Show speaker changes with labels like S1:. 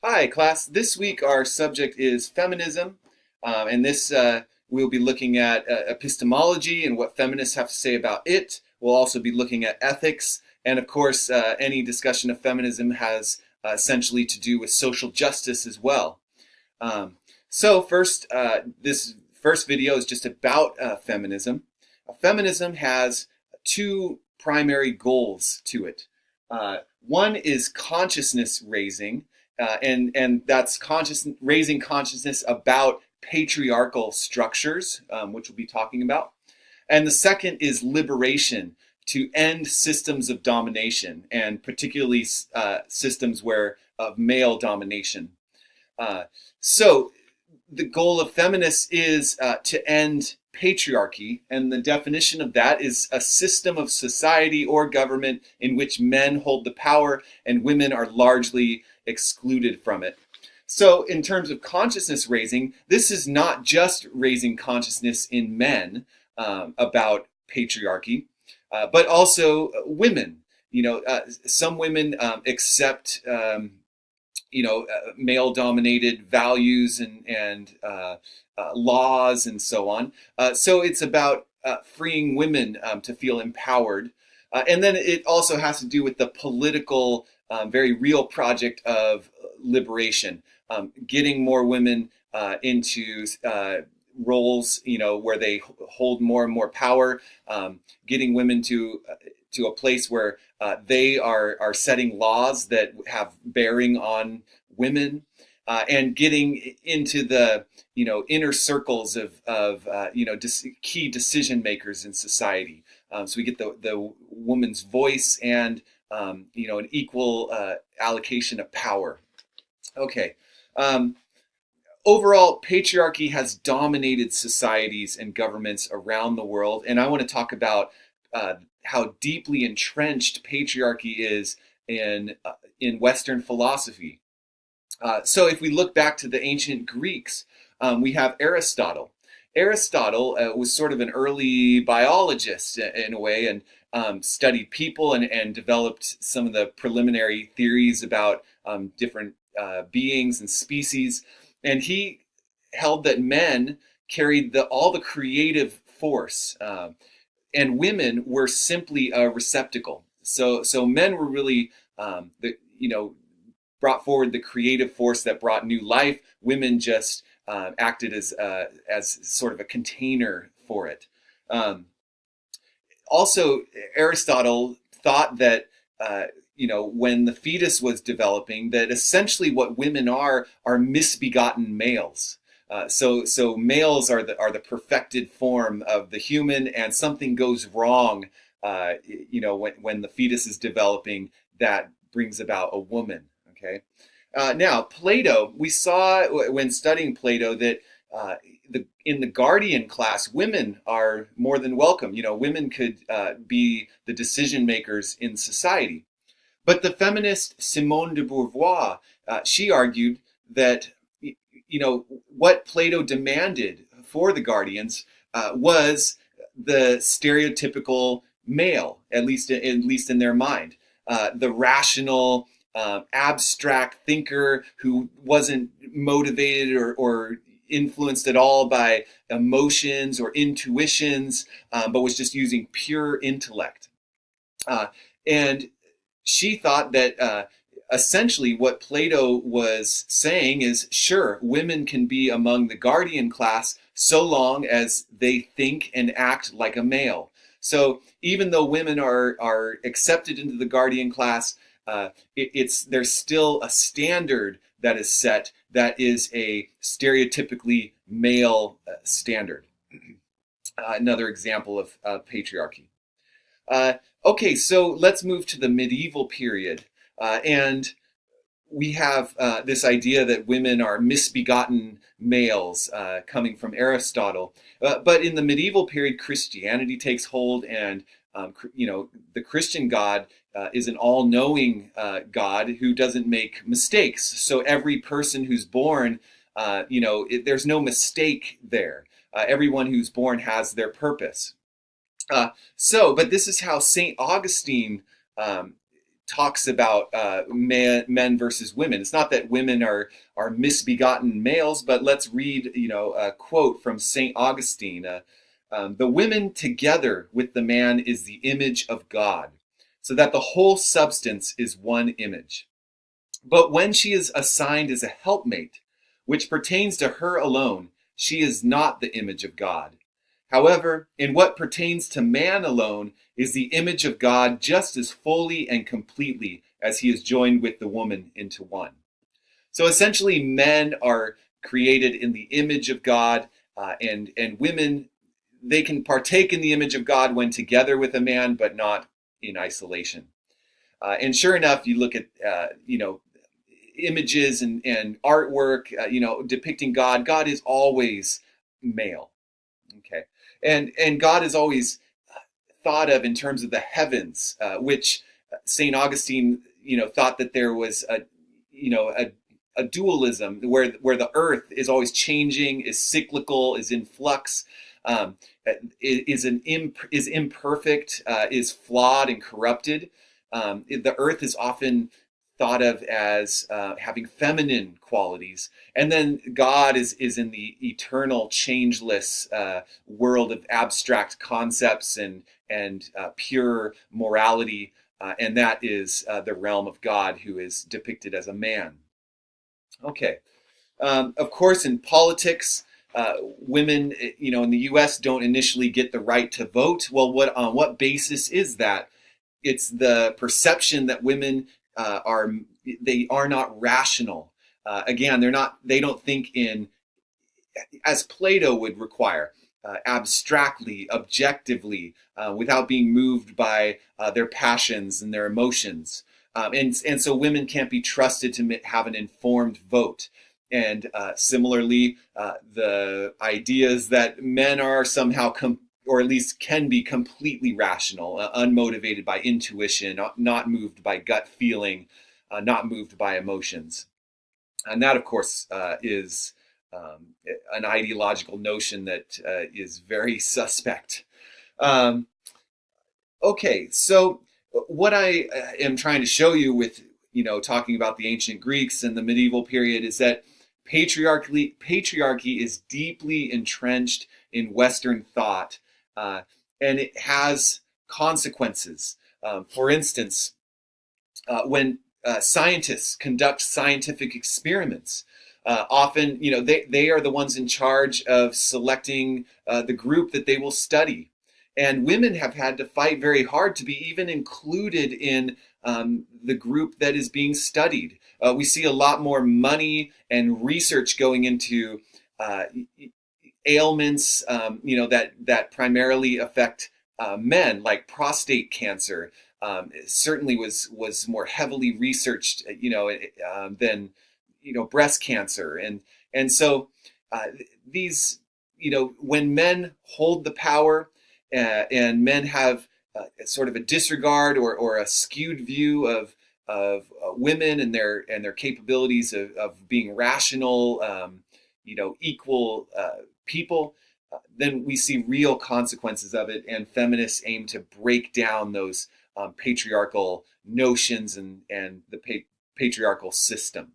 S1: Hi, class. This week our subject is feminism, and this we'll be looking at epistemology and what feminists have to say about it. We'll also be looking at ethics, and of course, any discussion of feminism has essentially to do with social justice as well. So first, this first video is just about feminism. Feminism has two primary goals to it. One is consciousness raising, and that's raising consciousness about patriarchal structures, which we'll be talking about. And the second is liberation, to end systems of domination, and particularly systems where of male domination. Uh, so the goal of feminists is to end patriarchy, and the definition of that is a system of society or government in which men hold the power and women are largely excluded from it. So, in terms of consciousness raising, this is not just raising consciousness in men about patriarchy, but also women. Some women accept male-dominated values and laws and so on. So it's about freeing women to feel empowered. And then it also has to do with the political, very real project of liberation, getting more women into roles, where they hold more and more power, getting women to a place where they are setting laws that have bearing on women, and getting into the inner circles of key decision makers in society. So we get the woman's voice and an equal allocation of power. Okay. Overall, patriarchy has dominated societies and governments around the world, and I want to talk about how deeply entrenched patriarchy is in Western philosophy. So, if we look back to the ancient Greeks, we have Aristotle. Aristotle was sort of an early biologist in a way, and studied people and developed some of the preliminary theories about different beings and species. And he held that men carried all the creative force, and women were simply a receptacle. So men were really brought forward the creative force that brought new life. Women just acted as sort of a container for it. Also, Aristotle thought that when the fetus was developing, that essentially what women are misbegotten males. So males are the perfected form of the human, and something goes wrong. When the fetus is developing, that brings about a woman. Okay. Now, Plato, we saw when studying Plato that in the guardian class, women are more than welcome. Women could be the decision makers in society. But the feminist Simone de Beauvoir, she argued that what Plato demanded for the guardians was the stereotypical male, at least in their mind, the rational, abstract thinker who wasn't motivated or influenced at all by emotions or intuitions, but was just using pure intellect. And she thought that essentially what Plato was saying is, sure, women can be among the guardian class so long as they think and act like a male. So even though women are accepted into the guardian class, there's still a standard that is set that is a stereotypically male standard. Another example of patriarchy. Okay, so let's move to the medieval period. And we have this idea that women are misbegotten males, coming from Aristotle. But in the medieval period, Christianity takes hold, and the Christian God is an all-knowing God who doesn't make mistakes. So every person who's born, there's no mistake there. Everyone who's born has their purpose. But this is how St. Augustine talks about men versus women. It's not that women are misbegotten males, but let's read a quote from St. Augustine. The women together with the man is the image of God, so that the whole substance is one image. But when she is assigned as a helpmate, which pertains to her alone, she is not the image of God. However, in what pertains to man alone is the image of God just as fully and completely as he is joined with the woman into one. So essentially, men are created in the image of God, and women, they can partake in the image of God when together with a man, but not in isolation. And sure enough, you look at images and artwork, depicting God. God is always male. Okay, and God is always thought of in terms of the heavens, which Saint Augustine, thought that there was a dualism where the earth is always changing, is cyclical, is in flux, is imperfect, is flawed and corrupted. The earth is often thought of as having feminine qualities, and then God is in the eternal, changeless world of abstract concepts and pure morality, and that is the realm of God, who is depicted as a man. Okay, of course, in politics, women, in the U.S. don't initially get the right to vote. Well, on what basis is that? It's the perception that women they are not rational. Again, they don't think in, as Plato would require, abstractly, objectively, without being moved by their passions and their emotions. And so women can't be trusted to have an informed vote. And similarly, the ideas that men are somehow or at least can be completely rational, unmotivated by intuition, not moved by gut feeling, not moved by emotions. And that, of course, is an ideological notion that is very suspect. Okay, so what I am trying to show you with, talking about the ancient Greeks and the medieval period is that patriarchy is deeply entrenched in Western thought, and it has consequences. For instance, when scientists conduct scientific experiments, often, they are the ones in charge of selecting the group that they will study. And women have had to fight very hard to be even included in the group that is being studied. We see a lot more money and research going into ailments, that primarily affect men, like prostate cancer. It certainly was more heavily researched, than breast cancer, and so these, when men hold the power, and men have sort of a disregard or a skewed view of women and their capabilities of being rational, equal people, then we see real consequences of it, and feminists aim to break down those patriarchal notions and the patriarchal system.